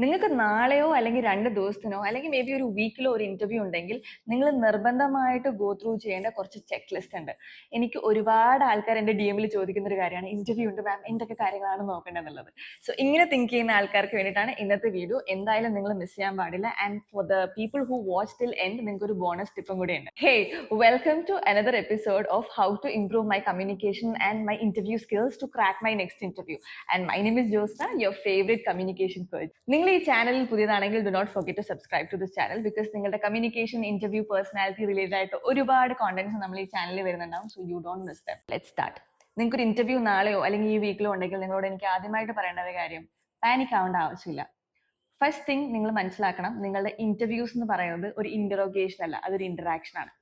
നിങ്ങൾക്ക് നാളെയോ അല്ലെങ്കിൽ 2 ദിവസത്തിനോ അല്ലെങ്കിൽ മേ ബി ഒരു വീക്കിലോ ഒരു ഇന്റർവ്യൂ ഉണ്ടെങ്കിൽ നിങ്ങൾ നിർബന്ധമായിട്ട് ഗോ ത്രൂ ചെയ്യേണ്ട കുറച്ച് ചെക്ക് ലിസ്റ്റ് ഉണ്ട്. എനിക്ക് ഒരുപാട് ആൾക്കാർ എൻ്റെ DMൽ ചോദിക്കുന്ന ഒരു കാര്യമാണ്, ഇന്റർവ്യൂ ഉണ്ട് മാം, എന്തൊക്കെ കാര്യങ്ങളാണ് നോക്കേണ്ടതെന്നുള്ളത്. സോ ഇങ്ങനെ തിങ്ക് ചെയ്യുന്ന ആൾക്കാർക്ക് വേണ്ടിയിട്ടാണ് ഇന്നത്തെ വീഡിയോ. എന്തായാലും നിങ്ങൾ മിസ് ചെയ്യാൻ പാടില്ല. And for the people who watch till end നിങ്ങൾക്ക് ഒരു ബോണസ് ടിപ്പും കൂടെ ഉണ്ട്. Hey, welcome to another episode of how to improve my communication and my interview skills to crack my next interview. And my name is Josna, your favourite communication coach. നിങ്ങൾ ഈ ചാനലിൽ പുതിയതാണെങ്കിൽ do not forget to subscribe to this channel, because നിങ്ങളുടെ communication, interview, personality related ആയിട്ട് ഒരുപാട് contents നമ്മൾ ഈ ചാനലിൽ വരുന്നുണ്ടാവും. So you don't miss them. Let's start. നിങ്ങൾക്ക് ഒരു ഇന്റർവ്യൂ നാളെയോ അല്ലെങ്കിൽ ഈ വീക്കിലോ ഉണ്ടെങ്കിൽ നിങ്ങളോട് എനിക്ക് ആദ്യമായിട്ട് പറയേണ്ട ഒരു കാര്യം, പാനിക് ആവേണ്ട ആവശ്യമില്ല. ഫസ്റ്റ് തിങ് നിങ്ങൾ മനസ്സിലാക്കണം, നിങ്ങളുടെ ഇന്റർവ്യൂസ് എന്ന് പറയുന്നത് ഒരു ഇന്ററോഗേഷൻ അല്ല, അതൊരു ഇന്ററാക്ഷൻ ആണ്.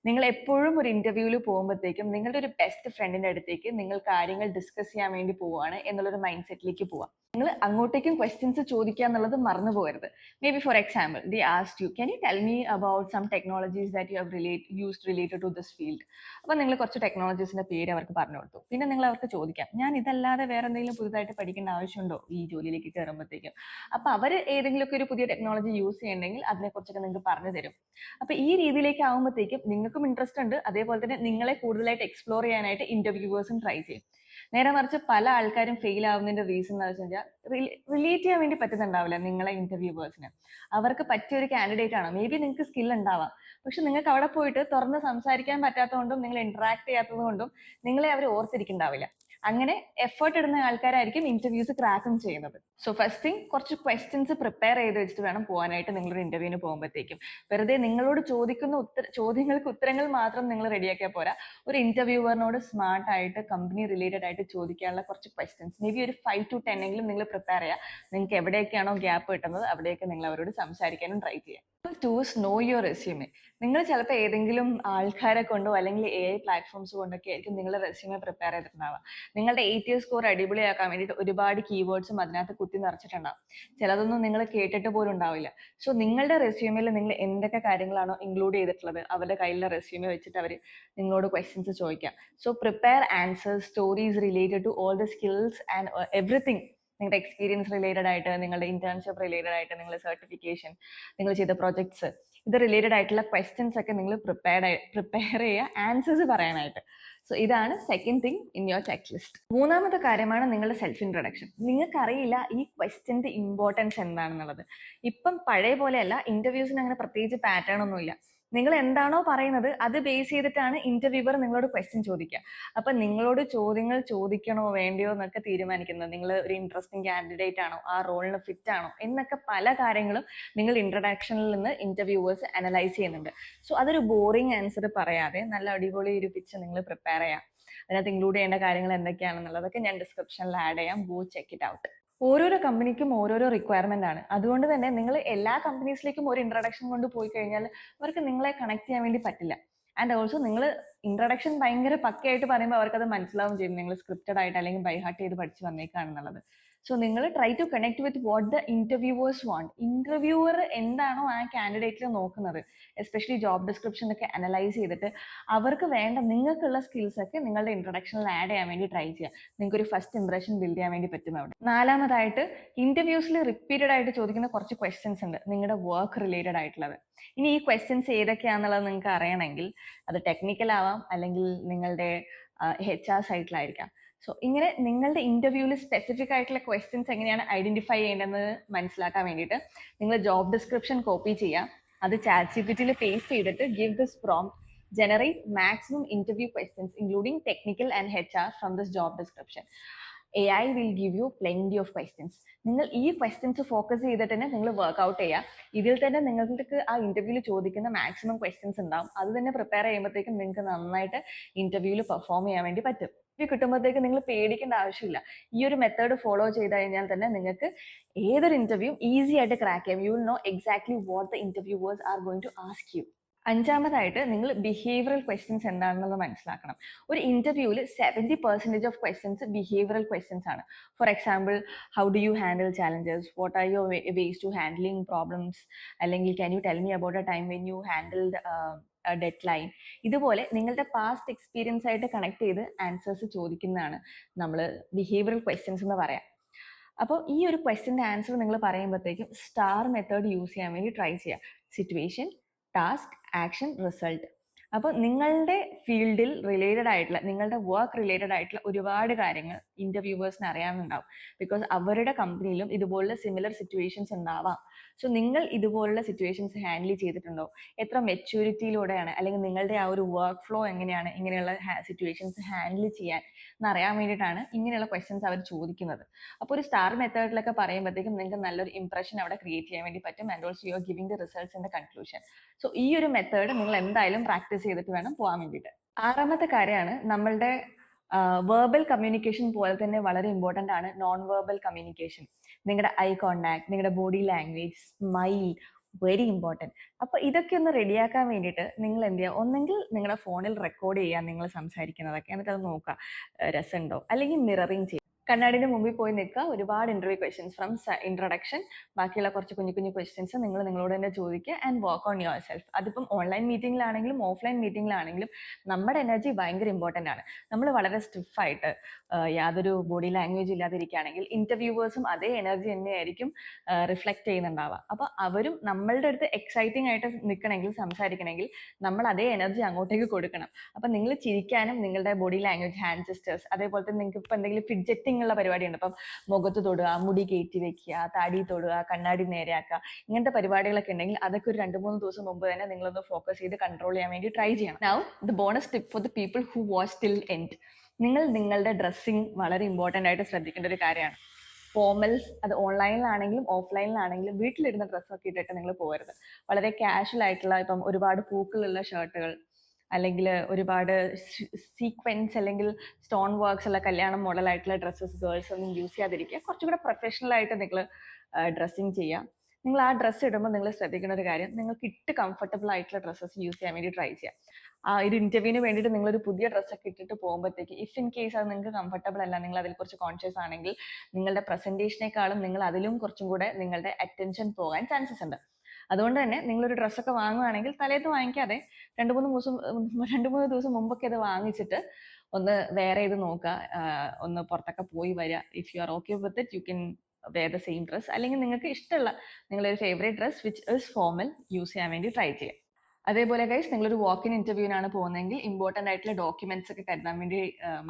നിങ്ങൾ എപ്പോഴും ഒരു ഇന്റർവ്യൂവിൽ പോകുമ്പോഴത്തേക്കും നിങ്ങളുടെ ഒരു ബെസ്റ്റ് ഫ്രണ്ടിന്റെ അടുത്തേക്ക് നിങ്ങൾ കാര്യങ്ങൾ ഡിസ്കസ് ചെയ്യാൻ വേണ്ടി പോവുകയാണ് എന്നുള്ളൊരു മൈൻഡ് സെറ്റിലേക്ക് പോവാം. നിങ്ങൾ അങ്ങോട്ടേക്കും ക്വസ്റ്റ്യൻസ് ചോദിക്കുക എന്നുള്ളത് മറന്നു പോകരുത്. Maybe for example they asked you, can you tell me about some technologies that you have used related to this field. അപ്പൊ നിങ്ങൾ കുറച്ച് ടെക്നോളജീസിന്റെ പേര് അവർക്ക് പറഞ്ഞു കൊടുത്തു. പിന്നെ നിങ്ങൾ അവർക്ക് ചോദിക്കാം, ഞാൻ ഇതല്ലാതെ വേറെ എന്തെങ്കിലും പുതുതായിട്ട് പഠിക്കേണ്ട ആവശ്യമുണ്ടോ ഈ ജോലിയിലേക്ക് കയറുമ്പോഴത്തേക്കും. അപ്പൊ അവർ ഏതെങ്കിലുമൊക്കെ ഒരു പുതിയ ടെക്നോളജി യൂസ് ചെയ്യണമെങ്കിൽ അതിനെക്കുറിച്ചൊക്കെ നിങ്ങൾക്ക് പറഞ്ഞു തരും. അപ്പൊ ഈ രീതിയിലേക്ക് ആകുമ്പോഴത്തേക്കും നിങ്ങൾക്കും ഇൻട്രസ്റ്റ് ഉണ്ട്, അതേപോലെ തന്നെ നിങ്ങളെ കൂടുതലായിട്ട് എക്സ്പ്ലോർ ചെയ്യാനായിട്ട് ഇന്റർവ്യൂവേഴ്സും ട്രൈ ചെയ്യും. നേരെ മറിച്ച് പല ആൾക്കാരും ഫെയിൽ ആവുന്നതിന്റെ റീസൺ എന്ന് വെച്ച് കഴിഞ്ഞാൽ റിലേറ്റ് ചെയ്യാൻ വേണ്ടി പറ്റുന്നുണ്ടാവില്ല നിങ്ങളെ ഇന്റർവ്യൂവേഴ്സിന്. അവർക്ക് പറ്റിയ ഒരു കാൻഡിഡേറ്റ് ആണ്, മേ ബി നിങ്ങൾക്ക് സ്കിൽ ഉണ്ടാവാം, പക്ഷെ നിങ്ങൾക്ക് അവിടെ പോയിട്ട് തുറന്ന് സംസാരിക്കാൻ പറ്റാത്തതുകൊണ്ടും നിങ്ങൾ ഇന്ററാക്ട് ചെയ്യാത്തത് കൊണ്ടും നിങ്ങളെ അവർ ഓർത്തിരിക്കുന്നുണ്ടാവില്ല. അങ്ങനെ എഫേർട്ട് ഇടുന്ന ആൾക്കാരായിരിക്കും ഇന്റർവ്യൂസ് ക്രാക്കും ചെയ്യുന്നത്. സോ ഫസ്റ്റ് തിങ്, കുറച്ച് ക്വസ്റ്റ്യൻസ് പ്രിപ്പയർ ചെയ്ത് വെച്ചിട്ട് വേണം പോകാനായിട്ട് നിങ്ങളൊരു ഇന്റർവ്യൂവിന് പോകുമ്പോഴത്തേക്കും. വെറുതെ നിങ്ങളോട് ചോദിക്കുന്ന ചോദ്യങ്ങൾക്ക് ഉത്തരങ്ങൾ മാത്രം നിങ്ങൾ റെഡിയാക്കിയാൽ പോരാ. ഒരു ഇന്റർവ്യൂവറിനോട് സ്മാർട്ട് ആയിട്ട് കമ്പനി റിലേറ്റഡ് ആയിട്ട് ചോദിക്കാനുള്ള കുറച്ച് ക്വസ്റ്റ്യൻസ് മേ ബി ഒരു 5 to 10 എങ്കിലും നിങ്ങൾ പ്രിപ്പയർ ചെയ്യുക. നിങ്ങൾക്ക് എവിടെയൊക്കെയാണോ ഗ്യാപ്പ് കിട്ടുന്നത് അവിടെയൊക്കെ നിങ്ങൾ അവരോട് സംസാരിക്കാനും ട്രൈ ചെയ്യുക. Two's no your resume. നിങ്ങൾ ചിലപ്പോൾ ഏതെങ്കിലും ആൾക്കാരെ കൊണ്ടോ അല്ലെങ്കിൽ AI പ്ലാറ്റ്ഫോംസ് കൊണ്ടൊക്കെ ആയിരിക്കും നിങ്ങളുടെ റെസ്യൂമെ പ്രിപ്പയർ ചെയ്തിട്ടുണ്ടാവുക. നിങ്ങളുടെ ATS സ്കോർ അടിപൊളിയാക്കാൻ വേണ്ടിയിട്ട് ഒരുപാട് കീവേഡ്സും അതിനകത്ത് കുത്തി നിറച്ചിട്ടുണ്ടാവും. ചിലതൊന്നും നിങ്ങൾ കേട്ടിട്ട് പോലും ഉണ്ടാവില്ല. സോ നിങ്ങളുടെ റെസ്യൂമിൽ നിങ്ങൾ എന്തൊക്കെ കാര്യങ്ങളാണോ ഇൻക്ലൂഡ് ചെയ്തിട്ടുള്ളത് അവരുടെ കയ്യിലുള്ള റെസ്യൂമെ വെച്ചിട്ട് അവർ നിങ്ങളോട് ക്വസ്റ്റ്യൻസ് ചോദിക്കാം. So prepare answers, stories related to all the skills and everything. നിങ്ങളുടെ എക്സ്പീരിയൻസ് റിലേറ്റഡ് ആയിട്ട്, നിങ്ങളുടെ ഇന്റേൺഷിപ്പ് റിലേറ്റഡ് ആയിട്ട്, നിങ്ങളുടെ സർട്ടിഫിക്കേഷൻ, നിങ്ങൾ ചെയ്ത പ്രൊജക്ട്സ്, ഇത് റിലേറ്റഡ് ആയിട്ടുള്ള ക്വസ്റ്റ്യൻസ് ഒക്കെ നിങ്ങൾ പ്രിപ്പയർ ചെയ്യുക ആൻസേഴ്സ് പറയാനായിട്ട്. സോ ഇതാണ് second thing in your check list. മൂന്നാമത്തെ കാര്യമാണ് നിങ്ങളുടെ സെൽഫ് ഇൻട്രൊഡക്ഷൻ. നിങ്ങൾക്കറിയില്ല ഈ ക്വസ്റ്റ്യന്റെ ഇമ്പോർട്ടൻസ് എന്താണെന്നുള്ളത്. ഇപ്പം പഴയ പോലെയല്ല, ഇന്റർവ്യൂസിന് അങ്ങനെ പ്രത്യേകിച്ച് പാറ്റേൺ ഒന്നുമില്ല. നിങ്ങൾ എന്താണോ പറയുന്നത് അത് ബേസ് ചെയ്തിട്ടാണ് ഇന്റർവ്യൂവർ നിങ്ങളോട് ക്വസ്റ്റ്യൻ ചോദിക്കുക. അപ്പൊ നിങ്ങളോട് ചോദ്യങ്ങൾ ചോദിക്കണോ വേണ്ടയോ എന്നൊക്കെ തീരുമാനിക്കുന്നത് നിങ്ങൾ ഒരു ഇൻട്രസ്റ്റിംഗ് കാൻഡിഡേറ്റ് ആണോ, ആ റോളിന് ഫിറ്റ് ആണോ എന്നൊക്കെ പല കാര്യങ്ങളും നിങ്ങൾ ഇൻട്രഡക്ഷനിൽ നിന്ന് ഇന്റർവ്യൂവേഴ്സ് അനലൈസ് ചെയ്യുന്നുണ്ട്. സോ അതൊരു ബോറിംഗ് ആൻസർ പറയാതെ നല്ല അടിപൊളി ഒരു പിച്ച് നിങ്ങൾ പ്രിപ്പയർ ചെയ്യാം. അതിനകത്ത് ഇൻക്ലൂഡ് ചെയ്യേണ്ട കാര്യങ്ങൾ എന്തൊക്കെയാണെന്നുള്ളതൊക്കെ ഞാൻ ഡിസ്ക്രിപ്ഷനിൽ ആഡ് ചെയ്യാം. Go check it out. ഓരോരോ കമ്പനിക്കും ഓരോരോ റിക്വയർമെന്റ് ആണ്. അതുകൊണ്ട് തന്നെ നിങ്ങൾ എല്ലാ കമ്പനീസിലേക്കും ഒരു ഇൻട്രഡക്ഷൻ കൊണ്ട് പോയി കഴിഞ്ഞാൽ അവർക്ക് നിങ്ങളെ കണക്ട് ചെയ്യാൻ വേണ്ടി പറ്റില്ല. ആൻഡ് ഓൾസോ നിങ്ങൾ ഇൻട്രഡക്ഷൻ ഭയങ്കര പക്കയായിട്ട് പറയുമ്പോൾ അവർക്ക് അത് മനസ്സിലാവും ചെയ്യും നിങ്ങൾ സ്ക്രിപ്റ്റഡ് ആയിട്ട് അല്ലെങ്കിൽ ബൈഹാർട്ട് ചെയ്ത് പഠിച്ച് വന്നേക്കാണെന്നുള്ളത്. സോ നിങ്ങൾ try to connect with what the interviewers want. Interviewer എന്താണോ ആ കാൻഡിഡേറ്റിൽ നോക്കുന്നത്, എസ്പെഷ്യലി ജോബ് ഡിസ്ക്രിപ്ഷൻ ഒക്കെ അനലൈസ് ചെയ്തിട്ട് അവർക്ക് വേണ്ട നിങ്ങൾക്കുള്ള സ്കിൽസ് ഒക്കെ നിങ്ങളുടെ ഇൻട്രഡക്ഷനിൽ ആഡ് ചെയ്യാൻ വേണ്ടി ട്രൈ ചെയ്യുക. നിങ്ങൾക്ക് ഒരു ഫസ്റ്റ് ഇംപ്രഷൻ ബിൽഡ് ചെയ്യാൻ വേണ്ടി പറ്റും അവിടെ. നാലാമതായിട്ട്, ഇന്റർവ്യൂസിൽ റിപ്പീറ്റഡ് ആയിട്ട് ചോദിക്കുന്ന കുറച്ച് ക്വസ്റ്റ്യൻസ് ഉണ്ട് നിങ്ങളുടെ വർക്ക് റിലേറ്റഡ് ആയിട്ടുള്ളത്. ഇനി ഈ ക്വസ്റ്റ്യൻസ് ഏതൊക്കെയാണെന്നുള്ളത് നിങ്ങൾക്ക് അറിയണമെങ്കിൽ അത് ടെക്നിക്കൽ ആവാം അല്ലെങ്കിൽ നിങ്ങളുടെ HR സൈറ്റിലായിരിക്കാം. സോ ഇങ്ങനെ നിങ്ങളുടെ ഇന്റർവ്യൂവിൽ സ്പെസിഫിക് ആയിട്ടുള്ള ക്വസ്റ്റ്യൻസ് എങ്ങനെയാണ് ഐഡന്റിഫൈ ചെയ്യേണ്ടതെന്ന് മനസ്സിലാക്കാൻ വേണ്ടിയിട്ട് നിങ്ങൾ ജോബ് ഡിസ്ക്രിപ്ഷൻ കോപ്പി ചെയ്യുക, അത് ChatGPTയിൽ പേസ്റ്റ് ചെയ്തിട്ട് give this prompt, generate maximum interview questions including technical and HR from this job description. AI will give you plenty of questions. നിങ്ങൾ ഈ ക്വസ്റ്റ്യൻസ് ഫോക്കസ് ചെയ്തിട്ട് തന്നെ നിങ്ങൾ വർക്ക്ഔട്ട് ചെയ്യുക. ഇതിൽ തന്നെ നിങ്ങൾക്ക് ആ ഇന്റർവ്യൂവിൽ ചോദിക്കുന്ന മാക്സിമം ക്വസ്റ്റ്യൻസ് ഉണ്ടാവും. അത് തന്നെ പ്രിപ്പയർ ചെയ്യുമ്പോഴത്തേക്കും നിങ്ങൾക്ക് നന്നായിട്ട് ഇന്റർവ്യൂവിൽ പെർഫോം ചെയ്യാൻ വേണ്ടി പറ്റും. ഇത് കിട്ടുമ്പോഴത്തേക്ക് നിങ്ങൾ പേടിക്കേണ്ട ആവശ്യമില്ല. ഈ ഒരു മെത്തേഡ് ഫോളോ ചെയ്ത് കഴിഞ്ഞാൽ തന്നെ നിങ്ങൾക്ക് ഏതൊരു ഇന്റർവ്യൂ ഈസി ആയിട്ട് ക്രാക്ക് ചെയ്യാം. You will know exactly what the interviewers are going to ask you. അഞ്ചാമതായിട്ട്, നിങ്ങൾ ബിഹേവിയറൽ ക്വസ്റ്റ്യൻസ് എന്താണെന്നുള്ളത് മനസ്സിലാക്കണം. ഒരു ഇന്റർവ്യൂവിൽ 70% ഓഫ് ക്വസ്റ്റ്യൻസ് ബിഹേവിയറൽ ക്വസ്റ്റ്യൻസ് ആണ്. For example, how do you handle challenges, what are your ways to handling problems, അല്ലെങ്കിൽ can you tell me about a time when you handled deadline. ഇതുപോലെ നിങ്ങളുടെ past experience ആയിട്ട് connect ചെയ്ത് answers ചോദിക്കുന്നതാണ് നമ്മൾ behavioural questions എന്ന് പറയാം. അപ്പോൾ ഈ ഒരു ക്വസ്റ്റ്യൻ്റെ ആൻസർ നിങ്ങൾ പറയുമ്പോഴത്തേക്കും സ്റ്റാർ മെത്തേഡ് യൂസ് ചെയ്യാൻ വേണ്ടി ട്രൈ ചെയ്യുക. Situation, task, action, result. അപ്പോൾ നിങ്ങളുടെ ഫീൽഡിൽ റിലേറ്റഡ് ആയിട്ടുള്ള, നിങ്ങളുടെ വർക്ക് റിലേറ്റഡ് ആയിട്ടുള്ള ഒരുപാട് കാര്യങ്ങൾ ഇന്റർവ്യൂവേഴ്സിന് അറിയാനുണ്ടാവും. ബിക്കോസ് അവരുടെ കമ്പനിയിലും ഇതുപോലുള്ള സിമിലർ സിറ്റുവേഷൻസ് ഉണ്ടാവാം. സോ നിങ്ങൾ ഇതുപോലുള്ള സിറ്റുവേഷൻസ് ഹാൻഡിൽ ചെയ്തിട്ടുണ്ടോ? എത്ര മെച്യൂരിറ്റിയിലൂടെയാണ്, അല്ലെങ്കിൽ നിങ്ങളുടെ ആ ഒരു വർക്ക് ഫ്ലോ എങ്ങനെയാണ് ഇങ്ങനെയുള്ള സിറ്റുവേഷൻസ് ഹാൻഡിൽ ചെയ്യാൻ എന്നറിയാൻ വേണ്ടിയിട്ടാണ് ഇങ്ങനെയുള്ള ക്വസ്റ്റ്യൻസ് അവർ ചോദിക്കുന്നത്. അപ്പോൾ ഒരു സ്റ്റാർ മെത്തേഡിലൊക്കെ പറയുമ്പോഴത്തേക്കും നിങ്ങൾക്ക് നല്ലൊരു ഇംപ്രഷൻ അവിടെ ക്രിയേറ്റ് ചെയ്യാൻ വേണ്ടി പറ്റും. And also you are giving the results in the conclusion. So ഈ ഒരു മെത്തേഡ് നിങ്ങൾ എന്തായാലും പ്രാക്ടീസ് ചെയ്തിട്ട് വേണം പോകാൻ വേണ്ടിയിട്ട്. ആറാമത്തെ കാര്യമാണ് നമ്മളുടെ വെർബൽ കമ്മ്യൂണിക്കേഷൻ പോലെ തന്നെ വളരെ ഇമ്പോർട്ടൻ്റ് ആണ് നോൺ വെർബൽ കമ്മ്യൂണിക്കേഷൻ. നിങ്ങളുടെ ഐ കോണ്ടാക്ട്, നിങ്ങളുടെ body language, smile, very important. അപ്പോൾ ഇതൊക്കെ ഒന്ന് റെഡിയാക്കാൻ വേണ്ടിയിട്ട് നിങ്ങൾ എന്ത് ചെയ്യുക, ഒന്നെങ്കിൽ നിങ്ങളുടെ ഫോണിൽ റെക്കോർഡ് ചെയ്യുക നിങ്ങൾ സംസാരിക്കുന്നതൊക്കെ, എന്നിട്ട് അത് നോക്കുക രസമുണ്ടോ, അല്ലെങ്കിൽ മിററിങ് ചെയ്യുക. കണ്ണാടിന്റെ മുമ്പിൽ പോയി നിൽക്കുക. ഒരുപാട് ഇന്റർവ്യൂ ക്വസ്റ്റ്യൻസ് ഫ്രം ഇൻട്രൊഡക്ഷൻ, ബാക്കിയുള്ള കുറച്ച് കുഞ്ഞു കുഞ്ഞു ക്വസ്റ്റ്യൻസ് നിങ്ങൾ നിങ്ങളോട് തന്നെ ചോദിക്കുക and work on your self. അതിപ്പം ഓൺലൈൻ മീറ്റിംഗിലാണെങ്കിലും ഓഫ്ലൈൻ മീറ്റിംഗിലാണെങ്കിലും നമ്മുടെ എനർജി ഭയങ്കര ഇമ്പോർട്ടൻ്റ് ആണ്. നമ്മൾ വളരെ സ്റ്റിഫായിട്ട് യാതൊരു ബോഡി ലാംഗ്വേജ് ഇല്ലാതിരിക്കുകയാണെങ്കിൽ ഇന്റർവ്യൂവേഴ്സും അതേ എനർജി തന്നെയായിരിക്കും റിഫ്ലക്ട് ചെയ്യുന്നുണ്ടാവുക. അപ്പോൾ അവരും നമ്മളുടെ അടുത്ത് എക്സൈറ്റിംഗ് ആയിട്ട് നിൽക്കണമെങ്കിൽ, സംസാരിക്കണമെങ്കിൽ നമ്മൾ അതേ എനർജി അങ്ങോട്ടേക്ക് കൊടുക്കണം. അപ്പം നിങ്ങൾ ചിരിക്കാനും നിങ്ങളുടെ ബോഡി ലാംഗ്വേജ്, ഹാൻഡ് ജെസ്റ്റേഴ്സ്, അതേപോലെ തന്നെ നിങ്ങൾക്ക് ഇപ്പം എന്തെങ്കിലും ഫിഡ്ജറ്റിംഗ് ഉള്ള പരിപാടിയുണ്ട്. അപ്പം മുഖത്ത് തൊടുക, മുടി കയറ്റി വെക്കുക, താടി തൊടുക, കണ്ണാടി നേരെയാക്കുക, ഇങ്ങനത്തെ പരിപാടികളൊക്കെ ഉണ്ടെങ്കിൽ അതൊക്കെ ഒരു 2-3 ദിവസം മുമ്പ് തന്നെ നിങ്ങളൊന്ന് ഫോക്കസ് ചെയ്ത് കൺട്രോൾ ചെയ്യാൻ വേണ്ടി ട്രൈ ചെയ്യണം. Now the bonus tip four the people who watch till end. നിങ്ങൾ നിങ്ങളുടെ ഡ്രസ്സിങ് വളരെ ഇമ്പോർട്ടൻ്റ് ആയിട്ട് ശ്രദ്ധിക്കേണ്ട ഒരു കാര്യമാണ്. ഫോർമൽസ്, അത് ഓൺലൈനിലാണെങ്കിലും ഓഫ്ലൈനിലാണെങ്കിലും വീട്ടിലിരുന്ന ഡ്രസ്സൊക്കെ ഇട്ടിട്ട് നിങ്ങൾ പോകരുത്. വളരെ കാഷ്വൽ ആയിട്ടുള്ള, ഇപ്പം ഒരുപാട് പൂക്കളുള്ള ഷർട്ടുകൾ, അല്ലെങ്കിൽ ഒരുപാട് സീക്വൻസ് അല്ലെങ്കിൽ സ്റ്റോൺ വർക്ക്സ് ഉള്ള കല്യാണം മോഡലായിട്ടുള്ള ഡ്രസ്സസ് ഗേൾസ് ഒന്നും യൂസ് ചെയ്യാതിരിക്കുക. കുറച്ചുകൂടെ പ്രൊഫഷണൽ ആയിട്ട് നിങ്ങൾ ഡ്രസ്സിങ് ചെയ്യുക. നിങ്ങൾ ആ ഡ്രസ്സ് ഇടുമ്പോൾ നിങ്ങൾ ശ്രദ്ധിക്കുന്ന ഒരു കാര്യം, നിങ്ങൾക്ക് ഇട്ട് കംഫർട്ടബിൾ ആയിട്ടുള്ള ഡ്രസ്സസ് യൂസ് ചെയ്യാൻ വേണ്ടി ട്രൈ ചെയ്യുക. ആ ഒരു ഇന്റർവ്യൂവിന് വേണ്ടിയിട്ട് നിങ്ങളൊരു പുതിയ ഡ്രസ്സൊക്കെ ഇട്ടിട്ട് പോകുമ്പോഴത്തേക്ക് ഇഫ് ഇൻ കേസ് അത് നിങ്ങൾക്ക് കംഫർട്ടബിൾ അല്ല, നിങ്ങൾ അതിൽ കുറച്ച് കോൺഷ്യസ് ആണെങ്കിൽ നിങ്ങളുടെ പ്രസന്റേഷനേക്കാളും നിങ്ങൾ അതിലും കുറച്ചും കൂടെ നിങ്ങളുടെ അറ്റൻഷൻ പോകാൻ ചാൻസസ് ഉണ്ട്. അതുകൊണ്ട് തന്നെ നിങ്ങളൊരു ഡ്രസ്സൊക്കെ വാങ്ങുകയാണെങ്കിൽ തലേന്ന് വാങ്ങിക്കാതെ 2-3 ദിവസം മുമ്പൊക്കെ അത് വാങ്ങിച്ചിട്ട് ഒന്ന് വെയർ ചെയ്ത് നോക്കുക. ഒന്ന് പുറത്തൊക്കെ പോയി വരിക. If you are okay with it you can wear the same dress, അല്ലെങ്കിൽ നിങ്ങൾക്ക് ഇഷ്ടമുള്ള നിങ്ങളൊരു favourite dress which is formal use ചെയ്യാൻ വേണ്ടി ട്രൈ ചെയ്യുക. അതേപോലെ ഗൈസ്, നിങ്ങളൊരു വാക്ക് ഇൻ ഇന്റർവ്യൂവിനാണ് പോകുന്നതെങ്കിൽ ഇമ്പോർട്ടൻ്റ് ആയിട്ടുള്ള ഡോക്യുമെന്റ്സ് ഒക്കെ കരുതാൻ വേണ്ടി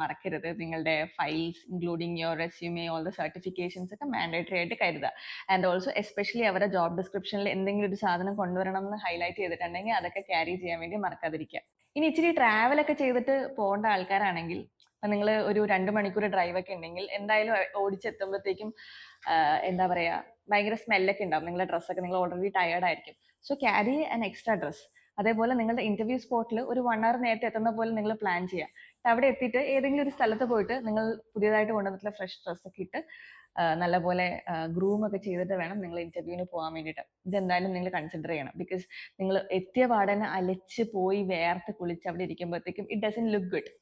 മറക്കരുത്. നിങ്ങളുടെ files including your resume, all the certifications ഒക്കെ മാൻഡേറ്ററി ആയിട്ട് കരുതുക. ആൻഡ് ഓൾസോ എസ്പെഷ്യലി അവരുടെ ജോബ് ഡിസ്ക്രിപ്ഷനിൽ എന്തെങ്കിലും ഒരു സാധനം കൊണ്ടുവരണം എന്ന് ഹൈലൈറ്റ് ചെയ്തിട്ടുണ്ടെങ്കിൽ അതൊക്കെ ക്യാരി ചെയ്യാൻ വേണ്ടി മറക്കാതിരിക്കുക. ഇനി ഇച്ചിരി ട്രാവലൊക്കെ ചെയ്തിട്ട് പോകേണ്ട ആൾക്കാരാണെങ്കിൽ, നിങ്ങൾ ഒരു 2 മണിക്കൂർ ഡ്രൈവ് ഒക്കെ ഉണ്ടെങ്കിൽ എന്തായാലും ഓടിച്ചെത്തുമ്പോഴത്തേക്കും എന്താ പറയുക, ഭയങ്കര സ്മെല്ലൊക്കെ ഉണ്ടാവും നിങ്ങളുടെ ഡ്രസ്സൊക്കെ, നിങ്ങൾ ഓൾറെഡി ടയേർഡ് ആയിരിക്കും. So carry an extra dress. അതേപോലെ നിങ്ങളുടെ ഇന്റർവ്യൂ സ്പോട്ടിൽ ഒരു 1 hour നേരത്തെ എത്തുന്ന പോലെ നിങ്ങൾ പ്ലാൻ ചെയ്യുക. അവിടെ എത്തിയിട്ട് ഏതെങ്കിലും ഒരു സ്ഥലത്ത് പോയിട്ട് നിങ്ങൾ പുതിയതായിട്ട് കൊണ്ടുവന്നിട്ടുള്ള ഫ്രഷ് ഡ്രസ്സൊക്കെ ഇട്ട് നല്ലപോലെ ഗ്രൂം ഒക്കെ ചെയ്തിട്ട് വേണം നിങ്ങൾ ഇന്റർവ്യൂവിന് പോകാൻ വേണ്ടിയിട്ട്. ഇതെന്തായാലും നിങ്ങൾ കൺസിഡർ ചെയ്യണം. ബിക്കോസ് നിങ്ങൾ എത്തിയ പാടനെ അലച്ച് പോയി വേർത്ത് കുളിച്ച് അവിടെ ഇരിക്കുമ്പോഴത്തേക്കും ഇറ്റ് ഡസൻ ലുക്ക് ഗുഡ്.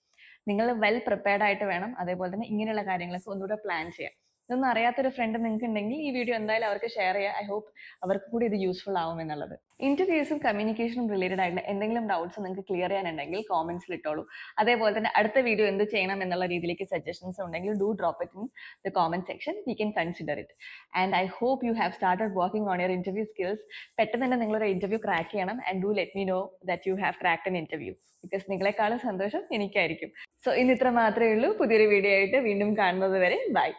നിങ്ങൾ വെൽ പ്രിപ്പയർഡ് ആയിട്ട് വേണം അതേപോലെ തന്നെ ഇങ്ങനെയുള്ള കാര്യങ്ങളൊക്കെ ഒന്നുകൂടെ പ്ലാൻ ചെയ്യാം. ഇതൊന്നും അറിയാത്തൊരു ഫ്രണ്ട് നിങ്ങൾക്ക് ഉണ്ടെങ്കിൽ ഈ വീഡിയോ എന്തായാലും അവർക്ക് ഷെയർ ചെയ്യുക. ഐ ഹോപ്പ് അവർക്ക് കൂടി ഇത് യൂസ്ഫുൾ ആവും എന്നുള്ളത്. ഇന്റർവ്യൂസും കമ്മ്യൂണിക്കേഷനും റിലേറ്റഡ് ആയിട്ടുള്ള എന്തെങ്കിലും ഡൗട്ട്സ് നിങ്ങൾക്ക് ക്ലിയർ ചെയ്യാനുണ്ടെങ്കിൽ കോമെന്റ്സിൽ ഇട്ടോളൂ. അതേപോലെ തന്നെ അടുത്ത വീഡിയോ എന്ത് ചെയ്യണം എന്നുള്ള രീതിയിലേക്ക് സജഷൻസ് ഉണ്ടെങ്കിൽ do drop it in the comment section. We can consider it. And I hope you have started working on your interview skills. പെട്ടെന്ന് തന്നെ നിങ്ങളൊരു ഇന്റർവ്യൂ ക്രാക്ക് ചെയ്യണം. And do let me know that you have cracked an interview. Because നിങ്ങളെക്കാളും സന്തോഷം എനിക്കായിരിക്കും. So ഇന്ന് ഇത്ര മാത്രമേ ഉള്ളൂ. പുതിയൊരു വീഡിയോ ആയിട്ട് വീണ്ടും കാണുന്നത് വരെ ബൈ.